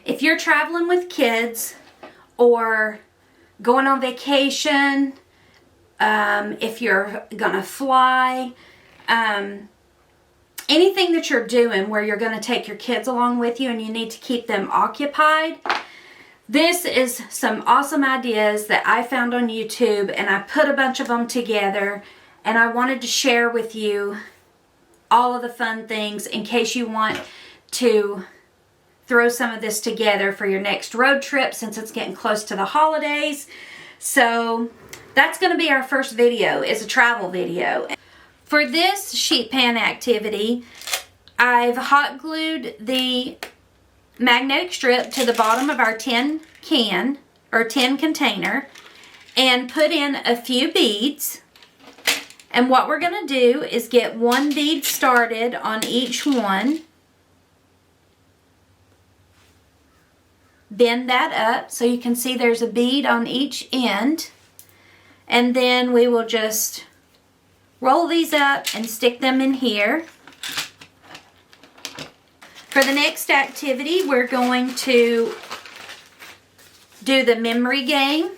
if you're traveling with kids or going on vacation, if you're gonna fly, anything that you're doing where you're gonna take your kids along with you and you need to keep them occupied, this is some awesome ideas that I found on YouTube, and I put a bunch of them together, and I wanted to share with you all of the fun things in case you want to throw some of this together for your next road trip, since it's getting close to the holidays. So that's going to be our first video, is a travel video. For this sheet pan activity, I've hot glued the magnetic strip to the bottom of our tin can or tin container and put in a few beads. And what we're going to do is get one bead started on each one. Bend that up so you can see there's a bead on each end. And then we will just roll these up and stick them in here. For the next activity, we're going to do the memory game.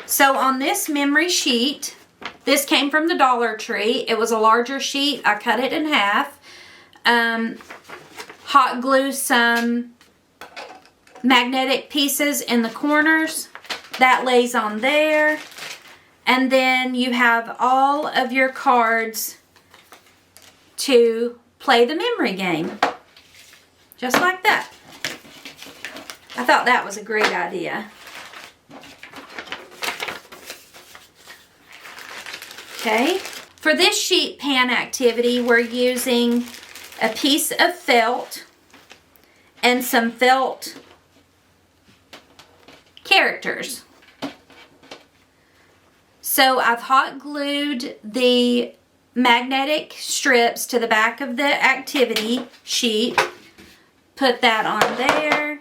So on this memory sheet, this came from the Dollar Tree. It was a larger sheet. I cut it in half. Hot glue some magnetic pieces in the corners. That lays on there. And then you have all of your cards to play the memory game. Just like that. I thought that was a great idea. Okay. For this sheet pan activity, we're using a piece of felt and some felt characters. So I've hot glued the magnetic strips to the back of the activity sheet. Put that on there.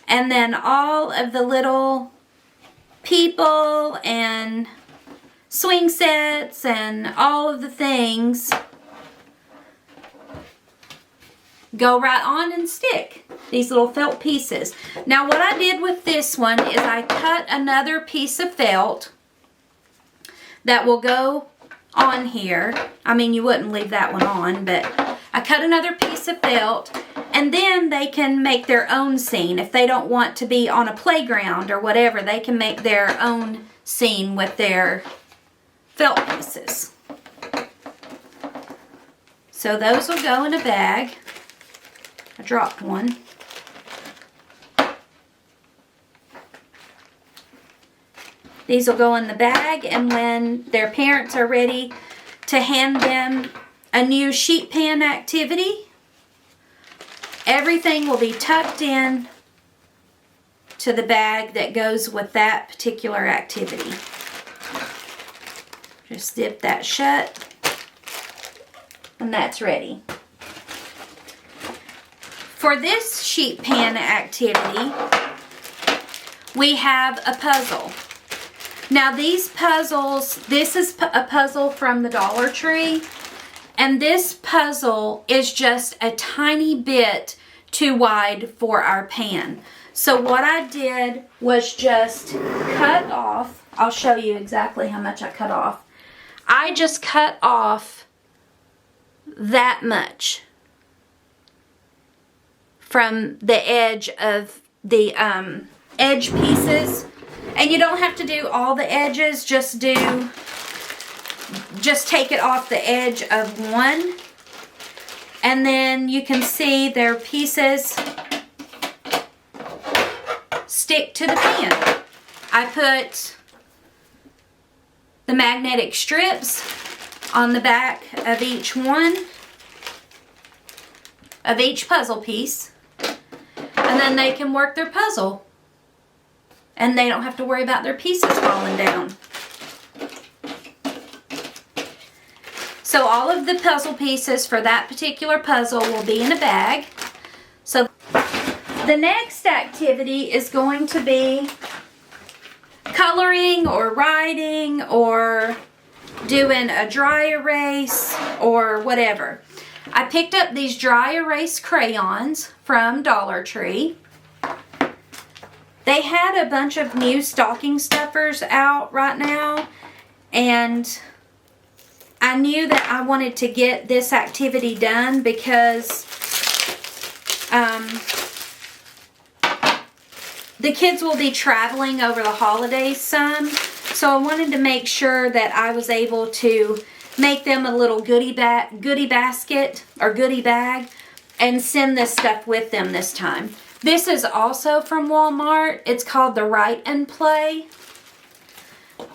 And then all of the little people and swing sets and all of the things go right on and stick. These little felt pieces. Now what I did with this one is I cut another piece of felt that will go on here. I mean, you wouldn't leave that one on, but I cut another piece of felt, and then they can make their own scene. If they don't want to be on a playground or whatever, they can make their own scene with their felt pieces. So those will go in a bag. I dropped one. These will go in the bag, and when their parents are ready to hand them a new sheet pan activity, everything will be tucked in to the bag that goes with that particular activity. Just zip that shut, and that's ready. For this sheet pan activity, we have a puzzle. Now these puzzles, this is a puzzle from the Dollar Tree, and this puzzle is just a tiny bit too wide for our pan. So what I did was just cut off, I'll show you exactly how much I cut off. I just cut off that much from the edge of the edge pieces. And you don't have to do all the edges, just take it off the edge of one. And then you can see their pieces stick to the pan. I put the magnetic strips on the back of each one, of each puzzle piece. And then they can work their puzzle. And they don't have to worry about their pieces falling down. So all of the puzzle pieces for that particular puzzle will be in a bag. So the next activity is going to be coloring or writing or doing a dry erase or whatever. I picked up these dry erase crayons from Dollar Tree. They had a bunch of new stocking stuffers out right now, and I knew that I wanted to get this activity done because the kids will be traveling over the holidays some, so I wanted to make sure that I was able to make them a little goodie basket or goodie bag and send this stuff with them this time. This is also from Walmart. It's called the Write and Play.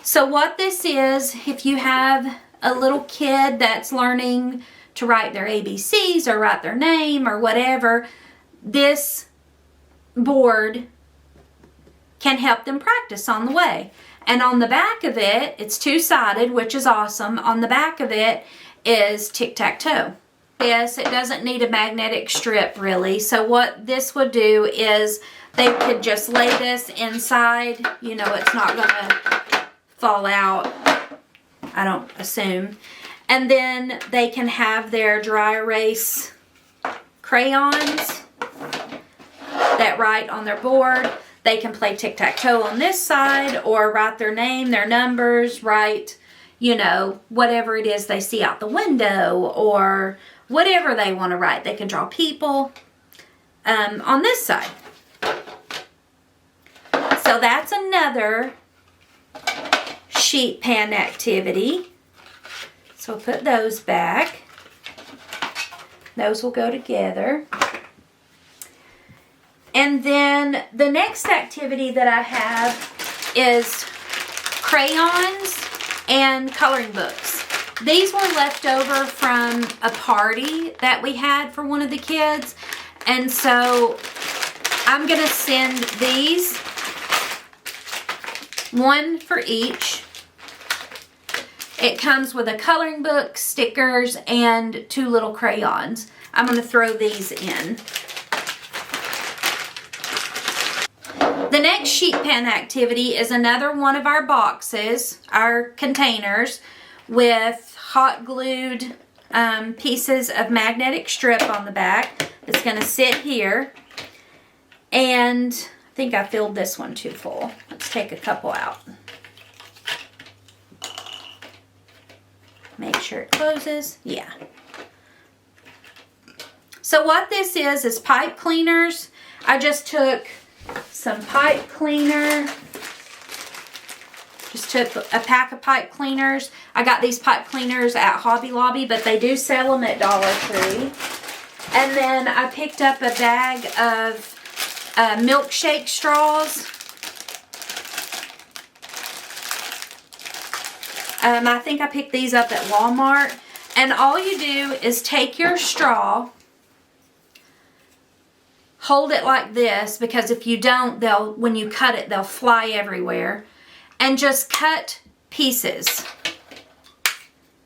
So what this is, if you have a little kid that's learning to write their ABCs or write their name or whatever, this board can help them practice on the way. And on the back of it, it's two-sided, which is awesome. On the back of it is tic-tac-toe. Yes, it doesn't need a magnetic strip really. So what this would do is they could just lay this inside. You know, it's not gonna fall out, I don't assume. And then they can have their dry erase crayons that write on their board. They can play tic-tac-toe on this side or write their name, their numbers, write, you know, whatever it is they see out the window or whatever they want to write. They can draw people on this side. So that's another sheet pan activity. So we'll put those back. Those will go together. And then the next activity that I have is crayons and coloring books. These were left over from a party that we had for one of the kids. And so I'm going to send these, one for each. It comes with a coloring book, stickers, and 2 little crayons. I'm going to throw these in. The next sheet pan activity is another one of our boxes, our containers, with hot glued pieces of magnetic strip on the back. It's going to sit here. And I think I filled this one too full. Let's take a couple out. Make sure it closes. Yeah. So what this is pipe cleaners. I just took some pipe cleaner. Just took a pack of pipe cleaners. I got these pipe cleaners at Hobby Lobby, but they do sell them at Dollar Tree. And then I picked up a bag of milkshake straws. I think I picked these up at Walmart. And all you do is take your straw, hold it like this, because if you don't, when you cut it, they'll fly everywhere. And just cut pieces,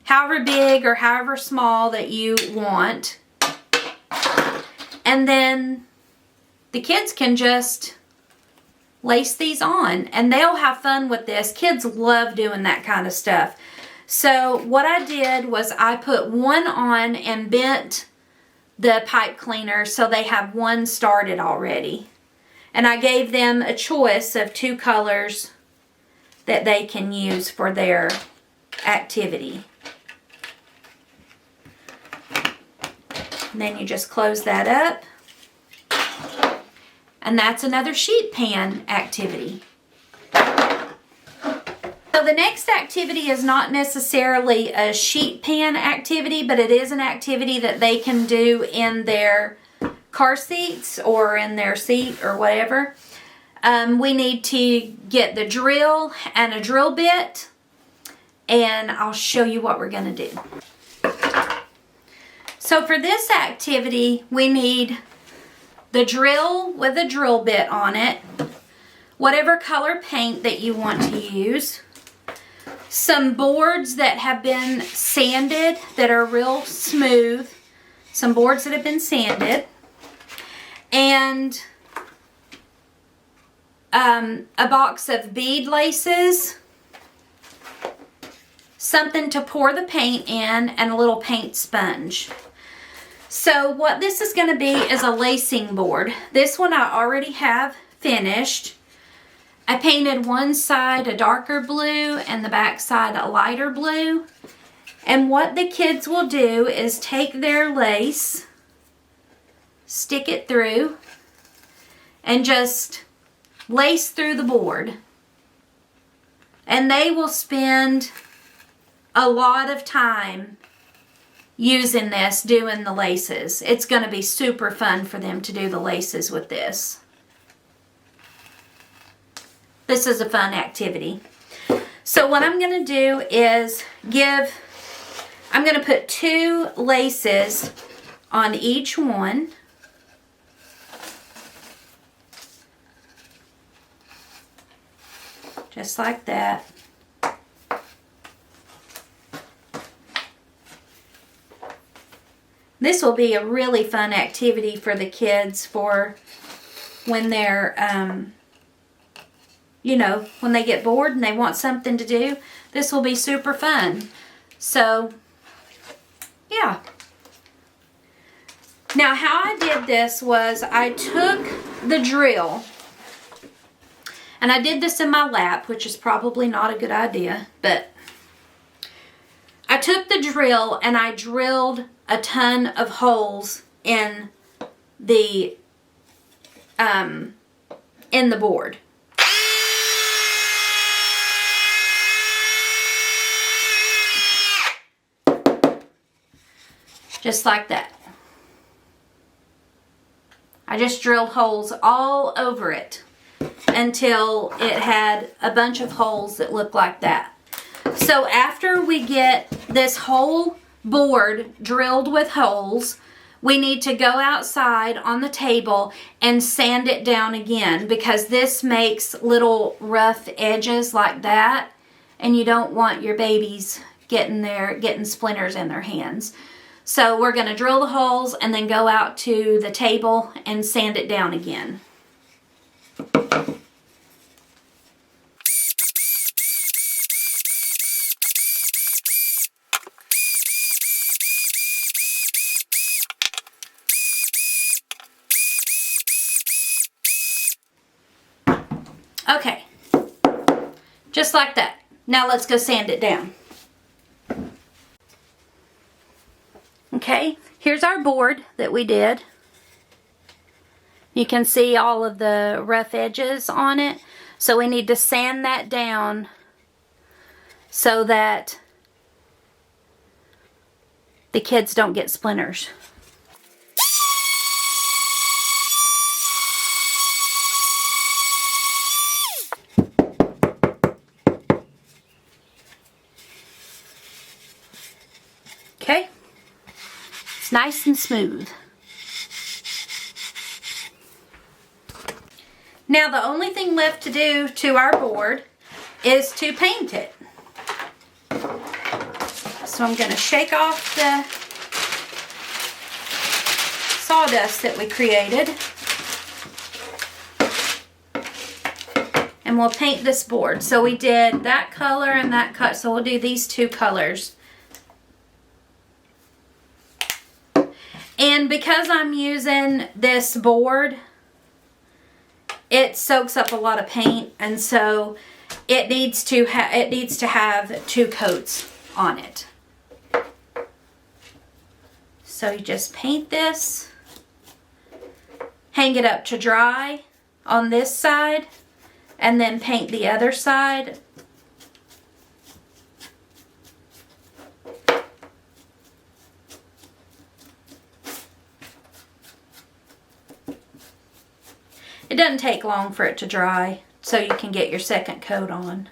however big or however small that you want. And then the kids can just lace these on and they'll have fun with this. Kids love doing that kind of stuff. So what I did was I put one on and bent the pipe cleaner so they have one started already. And I gave them a choice of 2 colors that they can use for their activity. And then you just close that up. And that's another sheet pan activity. So the next activity is not necessarily a sheet pan activity, but it is an activity that they can do in their car seats or in their seat or whatever. We need to get the drill and a drill bit, and I'll show you what we're going to do. So for this activity, we need the drill with a drill bit on it, whatever color paint that you want to use, some boards that have been sanded that are real smooth, some boards that have been sanded, and a box of bead laces, something to pour the paint in, and a little paint sponge. So what this is going to be is a lacing board. This one I already have finished. I painted one side a darker blue and the back side a lighter blue. And what the kids will do is take their lace, stick it through, and just lace through the board. And they will spend a lot of time using this, doing the laces. It's going to be super fun for them to do the laces with this. This is a fun activity. So what I'm going to do is I'm going to put 2 laces on each one. Just like that. This will be a really fun activity for the kids for when they're, you know, when they get bored and they want something to do. This will be super fun. So, yeah. Now, how I did this was I took the drill, and I did this in my lap, which is probably not a good idea, but I took the drill and I drilled a ton of holes in the board. Just like that. I just drilled holes all over it until it had a bunch of holes that looked like that. So after we get this whole board drilled with holes, we need to go outside on the table and sand it down again, because this makes little rough edges like that, and you don't want your babies getting splinters in their hands. So we're going to drill the holes and then go out to the table and sand it down again. Okay, just like that. Now let's go sand it down. Okay, here's our board that we did. You can see all of the rough edges on it. So we need to sand that down so that the kids don't get splinters. Okay, it's nice and smooth. Now the only thing left to do to our board is to paint it. So I'm going to shake off the sawdust that we created. And we'll paint this board. So we did that color and that cut, so we'll do these 2 colors. And because I'm using this board, it soaks up a lot of paint, and so it needs to have 2 coats on it. So you just paint this, hang it up to dry on this side, and then paint the other side. It doesn't take long for it to dry, so you can get your second coat on.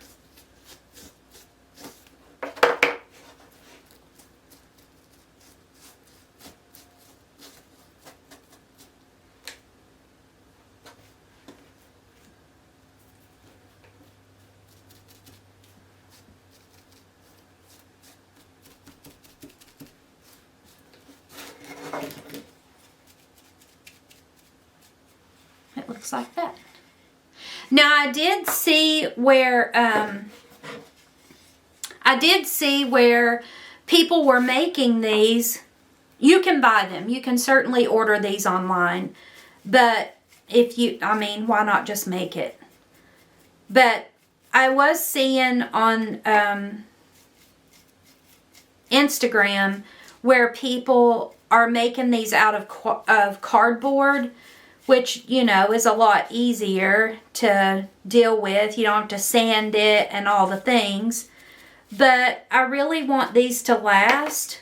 It looks like that. Now I did see where people were making these. You can buy them. You can certainly order these online. But why not just make it? But I was seeing on Instagram where people are making these out of cardboard, which, you know, is a lot easier to deal with. You don't have to sand it and all the things. But I really want these to last.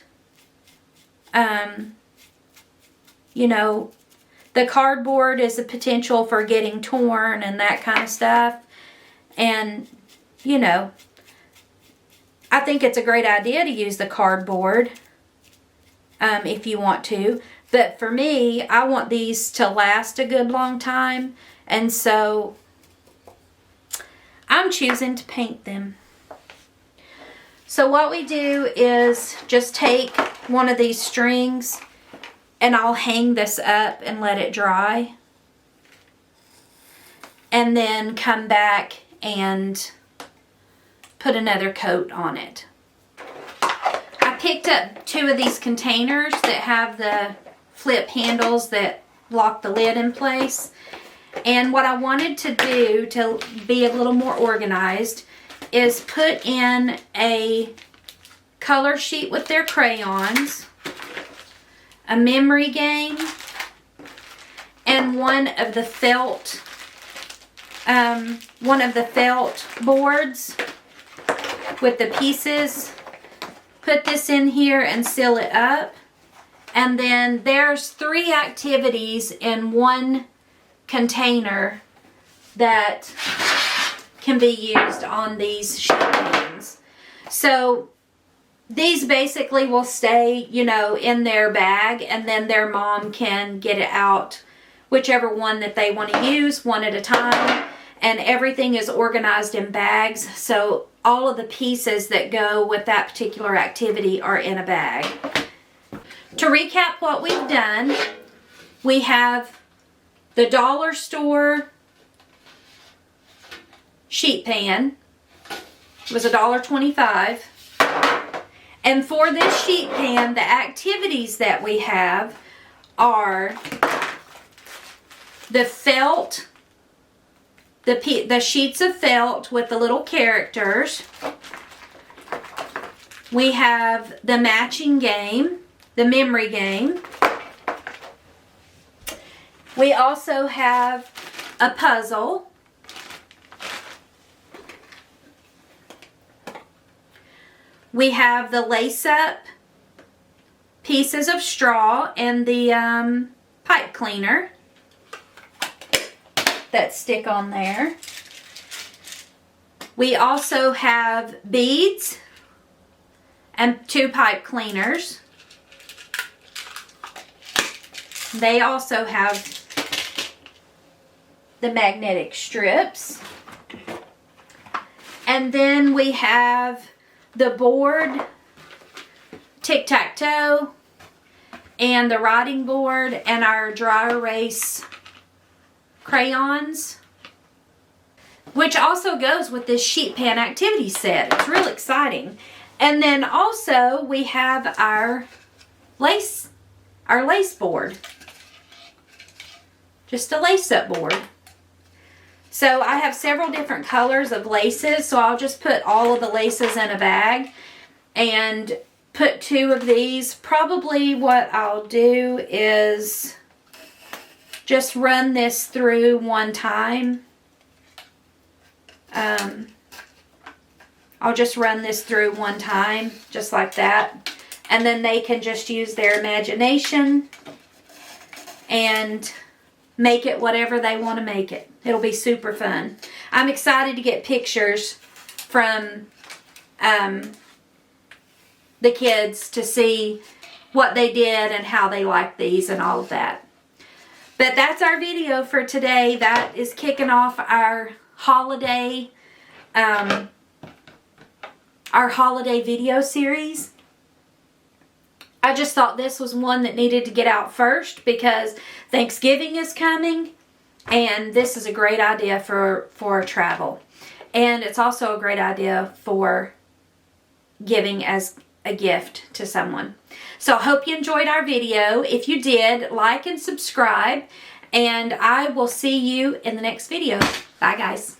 You know, the cardboard is a potential for getting torn and that kind of stuff. And, you know, I think it's a great idea to use the cardboard if you want to. But for me, I want these to last a good long time. And so I'm choosing to paint them. So what we do is just take one of these strings and I'll hang this up and let it dry. And then come back and put another coat on it. I picked up 2 of these containers that have the flip handles that lock the lid in place. And what I wanted to do to be a little more organized is put in a color sheet with their crayons, a memory game, and one of the felt boards with the pieces. Put this in here and seal it up. And then there's 3 activities in one container that can be used on these sheet pans. So these basically will stay, you know, in their bag, and then their mom can get it out, whichever one that they want to use, one at a time. And everything is organized in bags, so all of the pieces that go with that particular activity are in a bag. To recap what we've done, we have the dollar store sheet pan. It was $1.25. And for this sheet pan, the activities that we have are the felt, the sheets of felt with the little characters. We have the matching game, the memory game. We also have a puzzle. We have the lace-up pieces of straw and the pipe cleaner that stick on there. We also have beads and 2 pipe cleaners. They also have the magnetic strips. And then we have the board, tic-tac-toe, and the writing board, and our dry erase crayons, which also goes with this sheet pan activity set. It's real exciting. And then also we have our lace board. Just a lace-up board. So I have several different colors of laces, so I'll just put all of the laces in a bag and put 2 of these. Probably what I'll do is just run this through one time. I'll just run this through one time, just like that. And then they can just use their imagination and make it whatever they want to make it. It'll be super fun. I'm excited to get pictures from the kids to see what they did and how they liked these and all of that. But that's our video for today. That is kicking off our holiday video series. I just thought this was one that needed to get out first because Thanksgiving is coming, and this is a great idea for travel. And it's also a great idea for giving as a gift to someone. So I hope you enjoyed our video. If you did, like and subscribe, and I will see you in the next video. Bye, guys.